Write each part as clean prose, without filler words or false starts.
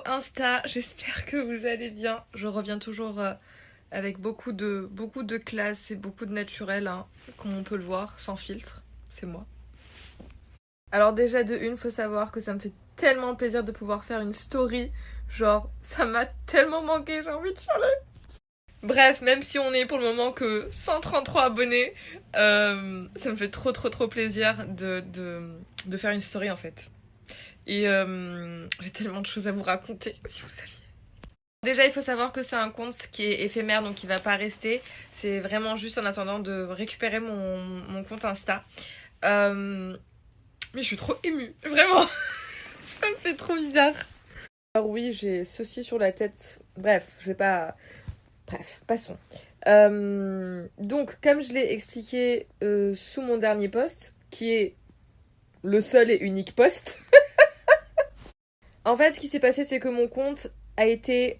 Insta, j'espère que vous allez bien. Je reviens toujours avec beaucoup de classe et beaucoup de naturel, hein, comme on peut le voir, sans filtre, c'est moi. Alors déjà de une, faut savoir que ça me fait tellement plaisir de pouvoir faire une story. Genre, ça m'a tellement manqué, j'ai envie de chialer. Bref, même si on est pour le moment que 133 abonnés, ça me fait trop plaisir de faire une story en fait. Et j'ai tellement de choses à vous raconter, si vous saviez. Déjà, il faut savoir que c'est un compte qui est éphémère, donc qui va pas rester. C'est vraiment juste en attendant de récupérer mon compte Insta. Mais je suis trop émue, vraiment. Ça me fait trop bizarre. Alors oui, j'ai ceci sur la tête. Bref, je vais pas... Bref, passons. Donc, comme je l'ai expliqué sous mon dernier post, qui est le seul et unique post, en fait, ce qui s'est passé, c'est que mon compte a été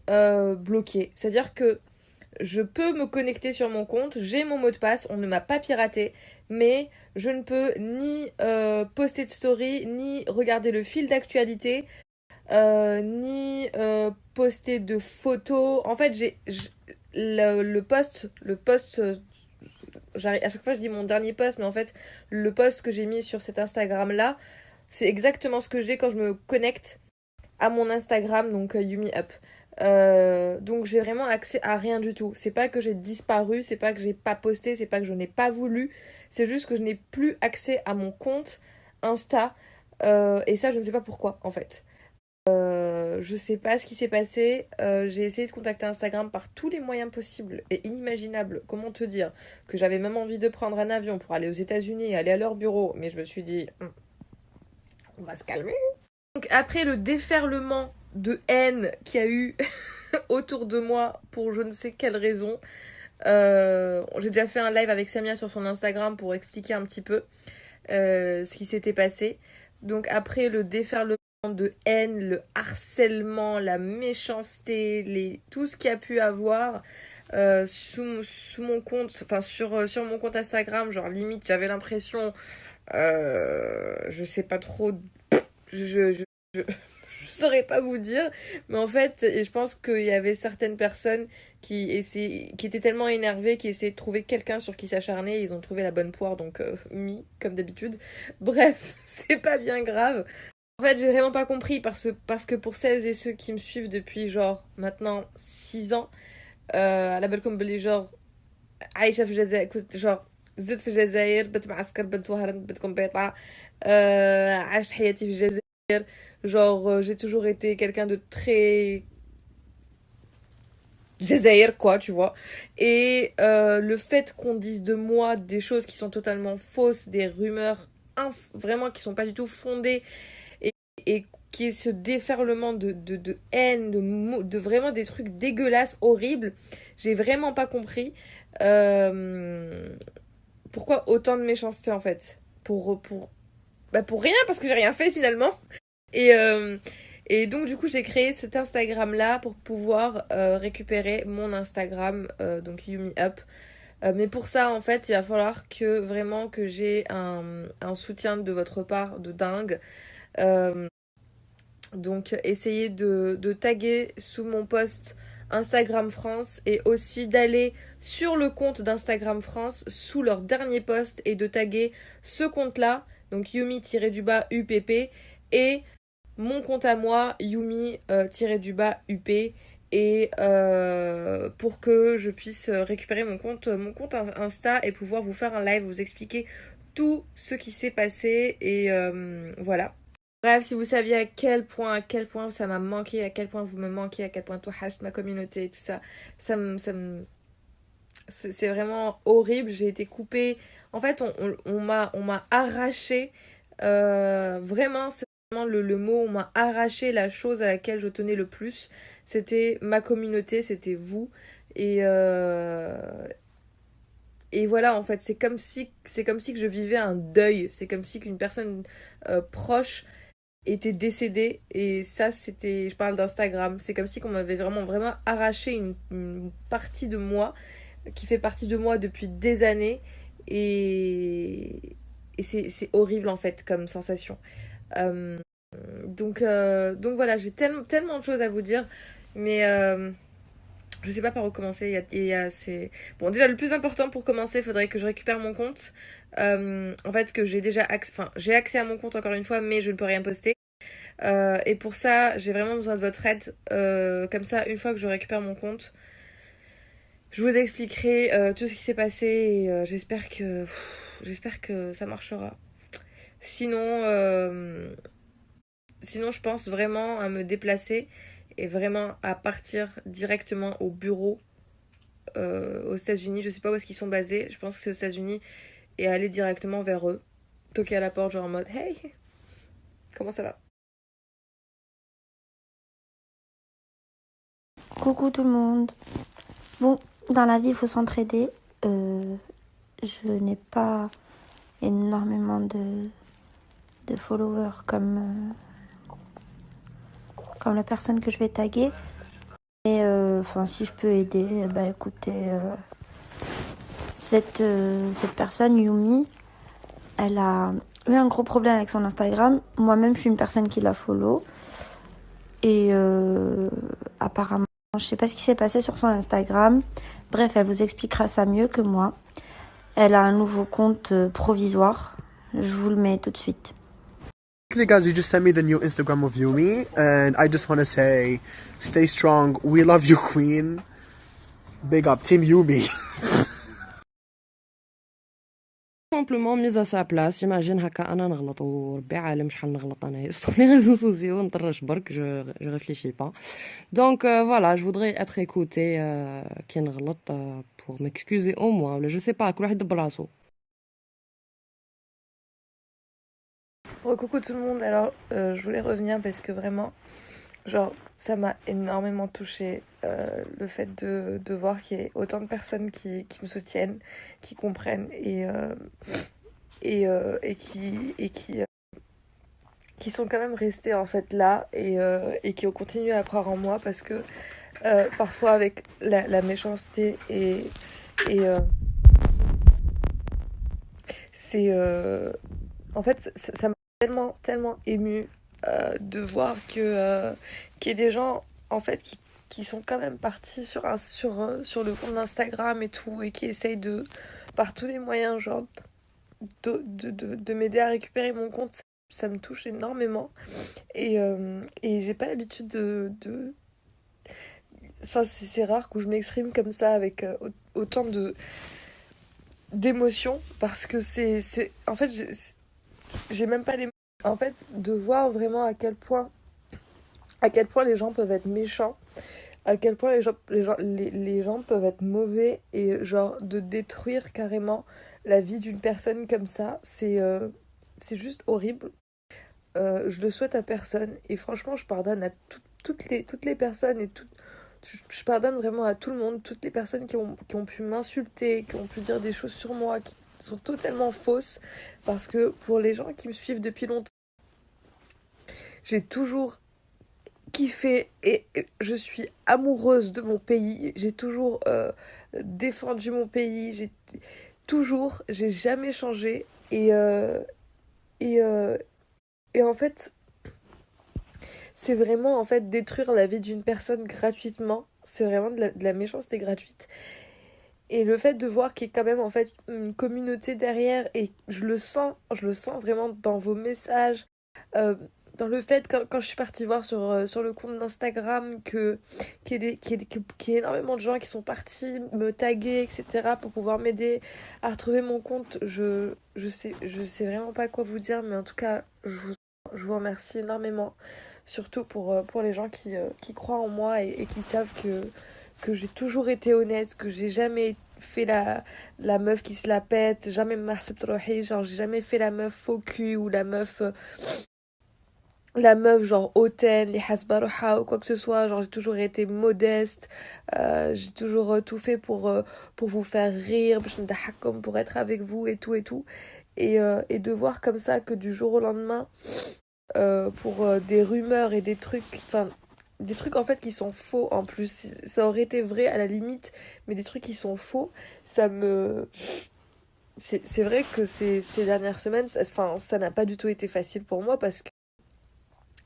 bloqué. C'est-à-dire que je peux me connecter sur mon compte, j'ai mon mot de passe, on ne m'a pas piraté, mais je ne peux ni poster de story, ni regarder le fil d'actualité, ni poster de photos. En fait, le post, à chaque fois je dis mon dernier post, mais en fait, le post que j'ai mis sur cet Instagram-là, c'est exactement ce que j'ai quand je me connecte à mon Instagram, donc Yumi Up. Donc j'ai vraiment accès à rien du tout. C'est pas que j'ai disparu, c'est pas que j'ai pas posté, c'est pas que je n'ai pas voulu, c'est juste que je n'ai plus accès à mon compte Insta. Et ça, je ne sais pas pourquoi en fait. Je sais pas ce qui s'est passé. J'ai essayé de contacter Instagram par tous les moyens possibles et inimaginables. Comment te dire que j'avais même envie de prendre un avion pour aller aux États-Unis et aller à leur bureau, mais je me suis dit, on va se calmer. Donc après le déferlement de haine qu'il y a eu autour de moi pour je ne sais quelle raison, j'ai déjà fait un live avec Samia sur son Instagram pour expliquer un petit peu ce qui s'était passé. Donc après le déferlement de haine, le harcèlement, la méchanceté, tout ce qu'il y a pu avoir sous mon compte, enfin sur mon compte Instagram, genre limite j'avais l'impression, je sais pas trop, je je saurais pas vous dire, mais en fait, je pense qu'il y avait certaines personnes qui étaient tellement énervées, qui essayaient de trouver quelqu'un sur qui s'acharner, ils ont trouvé la bonne poire, donc comme d'habitude. Bref, c'est pas bien grave. En fait, j'ai vraiment pas compris parce que pour celles et ceux qui me suivent depuis genre maintenant 6 ans, à la belle comme genre عايشة في الجزائر كنت genre زدت في الجزائر بنت معسكر بنت وهران بنت كمبيطة عشت حياتي في الجزائر. Genre, j'ai toujours été quelqu'un de très Jazair, quoi, tu vois. Et le fait qu'on dise de moi des choses qui sont totalement fausses, des rumeurs vraiment qui sont pas du tout fondées, et, et qui est ce déferlement de haine, de vraiment des trucs dégueulasses, horribles, j'ai vraiment pas compris pourquoi autant de méchanceté en fait. Pour rien, parce que j'ai rien fait finalement. Et, euh, et donc, du coup, j'ai créé cet Instagram-là pour pouvoir récupérer mon Instagram, donc Yumi Up. Mais pour ça, en fait, il va falloir que vraiment que j'ai un soutien de votre part de dingue. Euh, donc, essayez de taguer sous mon post Instagram France et aussi d'aller sur le compte d'Instagram France sous leur dernier post et de taguer ce compte-là, donc Yumi-UPP, et mon compte à moi, Yumi-UP, et pour que je puisse récupérer mon compte Insta et pouvoir vous faire un live, vous expliquer tout ce qui s'est passé et voilà. Bref, si vous saviez à quel point ça m'a manqué, à quel point vous me manquez, à quel point toi, hash, ma communauté, tout ça, c'est vraiment horrible. J'ai été coupée. En fait, on m'a arraché. Vraiment, c'est vraiment le mot. On m'a arraché la chose à laquelle je tenais le plus. C'était ma communauté, c'était vous. Et, et voilà, en fait, c'est comme si que je vivais un deuil. C'est comme si qu'une personne proche était décédée. Et ça, c'était, je parle d'Instagram. C'est comme si qu'on m'avait vraiment arraché une partie de moi qui fait partie de moi depuis des années. Et c'est horrible en fait comme sensation. Euh, Donc voilà, j'ai tellement de choses à vous dire, mais je sais pas par où commencer. Bon, déjà, le plus important pour commencer, il faudrait que je récupère mon compte. En fait, que j'ai déjà j'ai accès à mon compte encore une fois, mais je ne peux rien poster. Et pour ça, j'ai vraiment besoin de votre aide. Comme ça, une fois que je récupère mon compte, je vous expliquerai tout ce qui s'est passé et j'espère que ça marchera. Sinon, sinon, je pense vraiment à me déplacer et vraiment à partir directement au bureau aux États-Unis. Je sais pas où est-ce qu'ils sont basés. Je pense que c'est aux États-Unis et aller directement vers eux. Toquer à la porte, genre en mode hey, comment ça va? Coucou tout le monde. Bon, dans la vie, il faut s'entraider. Je n'ai pas énormément de followers comme la personne que je vais taguer. Et si je peux aider, bah écoutez, cette personne, Yumi, elle a eu un gros problème avec son Instagram. Moi-même, je suis une personne qui la follow. Et apparemment, je sais pas ce qui s'est passé sur son Instagram. Bref, elle vous expliquera ça mieux que moi. Elle a un nouveau compte provisoire. Je vous le mets tout de suite. Guys, you just sent me the new Instagram of Yumi, and I just want to say, stay strong. We love you, Queen. Big up, Team Yumi. simplement mise à sa place. Imagine هكا انا نغلط وربي عالم شحال نغلط انايا sur les réseaux sociaux نطرش برك je réfléchis pas. Donc voilà, je voudrais être écoutée كي نغلط pour m'excuser au moins ولا je sais pas كل واحد يدبر راسو. Bon, coucou tout le monde. Alors, je voulais revenir parce que vraiment, genre, ça m'a énormément touchée le fait de voir qu'il y ait autant de personnes qui me soutiennent, qui comprennent qui sont quand même restées en fait là et qui ont continué à croire en moi parce que parfois avec la méchanceté et c'est en fait ça m'a tellement émue de voir qu'il y ait des gens en fait qui sont quand même partis sur le compte d'Instagram et tout et qui essayent de par tous les moyens genre de m'aider à récupérer mon compte. Ça me touche énormément et j'ai pas l'habitude enfin c'est rare que je m'exprime comme ça avec autant d'émotions parce que en fait j'ai même pas les mots. En fait, de voir vraiment à quel point les gens peuvent être méchants, à quel point les gens peuvent être mauvais et genre de détruire carrément la vie d'une personne comme ça, c'est juste horrible. Je le souhaite à personne et franchement je pardonne à toutes les personnes et je pardonne vraiment à tout le monde, toutes les personnes qui ont pu m'insulter, qui ont pu dire des choses sur moi qui sont totalement fausses parce que pour les gens qui me suivent depuis longtemps, j'ai toujours kiffé et je suis amoureuse de mon pays, j'ai toujours défendu mon pays, j'ai jamais changé et, euh, et en fait c'est vraiment en fait détruire la vie d'une personne gratuitement. C'est vraiment de la méchanceté gratuite. Et le fait de voir qu'il y a quand même en fait une communauté derrière et je le sens vraiment dans vos messages, euh, dans le fait quand je suis partie voir sur le compte d'Instagram qu'il y ait énormément de gens qui sont partis me taguer, etc. pour pouvoir m'aider à retrouver mon compte. Je sais vraiment pas quoi vous dire, mais en tout cas, je vous remercie énormément. Surtout pour les gens qui croient en moi et qui savent que j'ai toujours été honnête, que j'ai jamais fait la meuf qui se la pète, jamais genre j'ai jamais fait la meuf faux cul ou la meuf genre hautaine, les hasbaroha ou quoi que ce soit, genre j'ai toujours été modeste, j'ai toujours tout fait pour vous faire rire, pour être avec vous et tout. Et de voir comme ça que du jour au lendemain, pour des rumeurs et des trucs, enfin des trucs en fait qui sont faux en plus. Ça aurait été vrai à la limite, mais des trucs qui sont faux, ça me... C'est vrai que ces dernières semaines, ça n'a pas du tout été facile pour moi parce que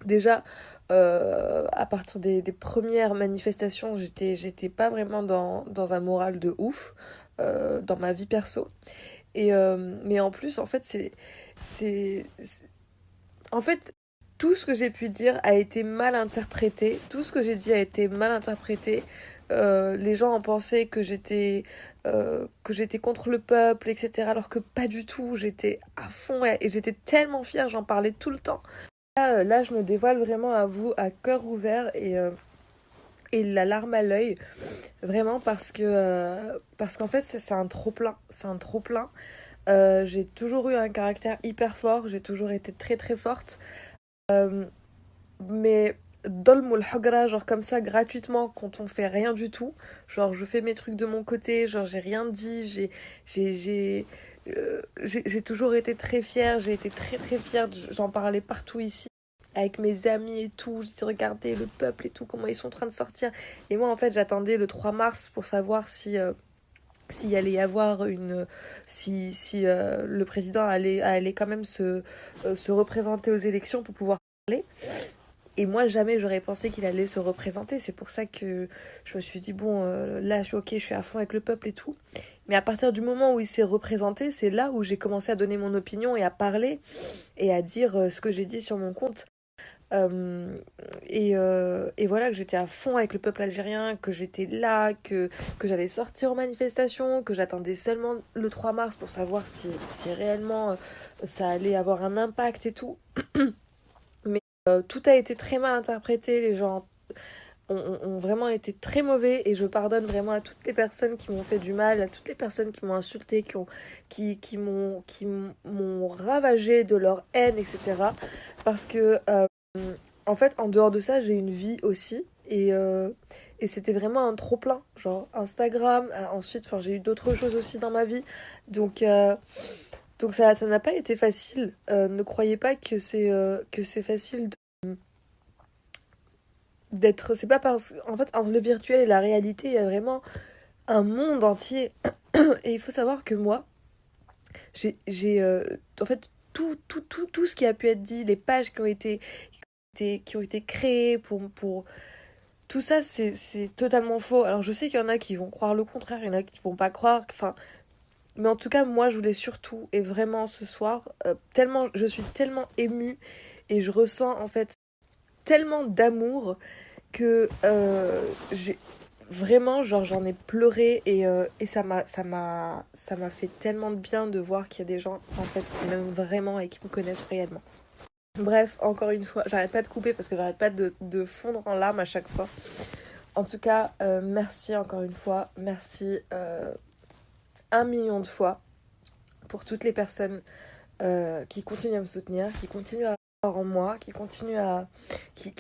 Déjà, à partir des premières manifestations, j'étais pas vraiment dans un moral de ouf dans ma vie perso. Mais en plus, en fait, en fait, tout ce que j'ai pu dire a été mal interprété. Tout ce que j'ai dit a été mal interprété. Les gens ont pensé que j'étais contre le peuple, etc. Alors que pas du tout. J'étais à fond et j'étais tellement fière. J'en parlais tout le temps. Là, je me dévoile vraiment à vous, à cœur ouvert et la larme à l'œil. Vraiment parce qu'en fait, c'est un trop-plein. C'est un trop-plein. J'ai toujours eu un caractère hyper fort. J'ai toujours été très très forte. Mais dolm ou le hagra, genre comme ça, gratuitement, quand on fait rien du tout, genre je fais mes trucs de mon côté, genre j'ai rien dit, j'ai toujours été très fière, j'ai été très très fière, j'en parlais partout ici, avec mes amis et tout, je disais regardez le peuple et tout, comment ils sont en train de sortir. Et moi en fait j'attendais le 3 mars pour savoir s'il allait y avoir si le président allait quand même se représenter aux élections pour pouvoir parler. Et moi, jamais j'aurais pensé qu'il allait se représenter. C'est pour ça que je me suis dit, bon, là, je suis ok, je suis à fond avec le peuple et tout. Mais à partir du moment où il s'est représenté, c'est là où j'ai commencé à donner mon opinion et à parler et à dire ce que j'ai dit sur mon compte. Et voilà, que j'étais à fond avec le peuple algérien, que j'étais là, que j'allais sortir aux manifestations, que j'attendais seulement le 3 mars pour savoir si réellement ça allait avoir un impact et tout. Tout a été très mal interprété, les gens ont vraiment été très mauvais et je pardonne vraiment à toutes les personnes qui m'ont fait du mal, à toutes les personnes qui m'ont insulté, qui m'ont ravagé de leur haine, etc. Parce que, en fait, en dehors de ça, j'ai une vie aussi et c'était vraiment un trop-plein. Genre Instagram, ensuite, enfin, j'ai eu d'autres choses aussi dans ma vie. Donc, donc ça n'a pas été facile. Ne croyez pas que c'est facile d'être. C'est pas parce. En fait, entre le virtuel et la réalité, il y a vraiment un monde entier. Et il faut savoir que moi, en fait, tout ce qui a pu être dit, les pages qui ont été créées pour. Tout ça, c'est totalement faux. Alors, je sais qu'il y en a qui vont croire le contraire, il y en a qui vont pas croire. Enfin. Mais en tout cas, moi, je voulais surtout, et vraiment ce soir, je suis tellement émue et je ressens en fait tellement d'amour que j'ai vraiment genre j'en ai pleuré et ça m'a fait tellement de bien de voir qu'il y a des gens en fait qui m'aiment vraiment et qui me connaissent réellement. Bref, encore une fois, j'arrête pas de couper parce que j'arrête pas de fondre en larmes à chaque fois. En tout cas, merci encore une fois, merci 1 million de fois pour toutes les personnes qui continuent à me soutenir, qui continuent à croire en moi, qui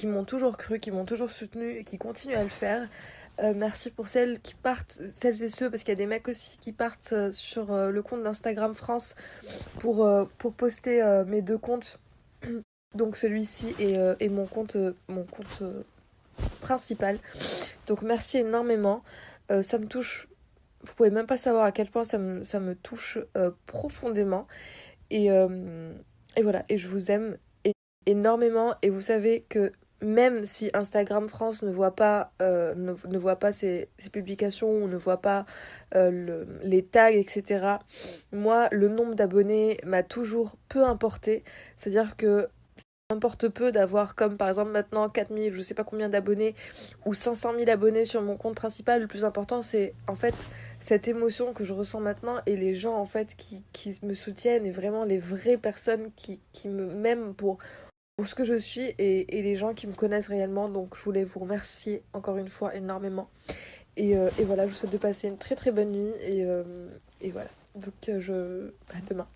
m'ont toujours cru, qui m'ont toujours soutenu et qui continuent à le faire. Merci pour celles qui partent, celles et ceux, parce qu'il y a des mecs aussi qui partent sur le compte d'Instagram France pour poster mes deux comptes, donc celui-ci et mon compte principal. Donc merci énormément. Ça me touche, vous pouvez même pas savoir à quel point ça me touche profondément. Et voilà, et je vous aime énormément. Et vous savez que même si Instagram France ne voit pas, ne voit pas ces publications ou ne voit pas les tags, etc., moi, le nombre d'abonnés m'a toujours peu importé. C'est-à-dire que ça m'importe peu d'avoir, comme par exemple maintenant 4000, je sais pas combien d'abonnés, ou 500 000 abonnés sur mon compte principal. Le plus important, c'est en fait cette émotion que je ressens maintenant et les gens en fait qui me soutiennent et vraiment les vraies personnes qui m'aiment pour ce que je suis et les gens qui me connaissent réellement. Donc je voulais vous remercier encore une fois énormément. Et voilà, je vous souhaite de passer une très très bonne nuit et voilà. Donc à demain.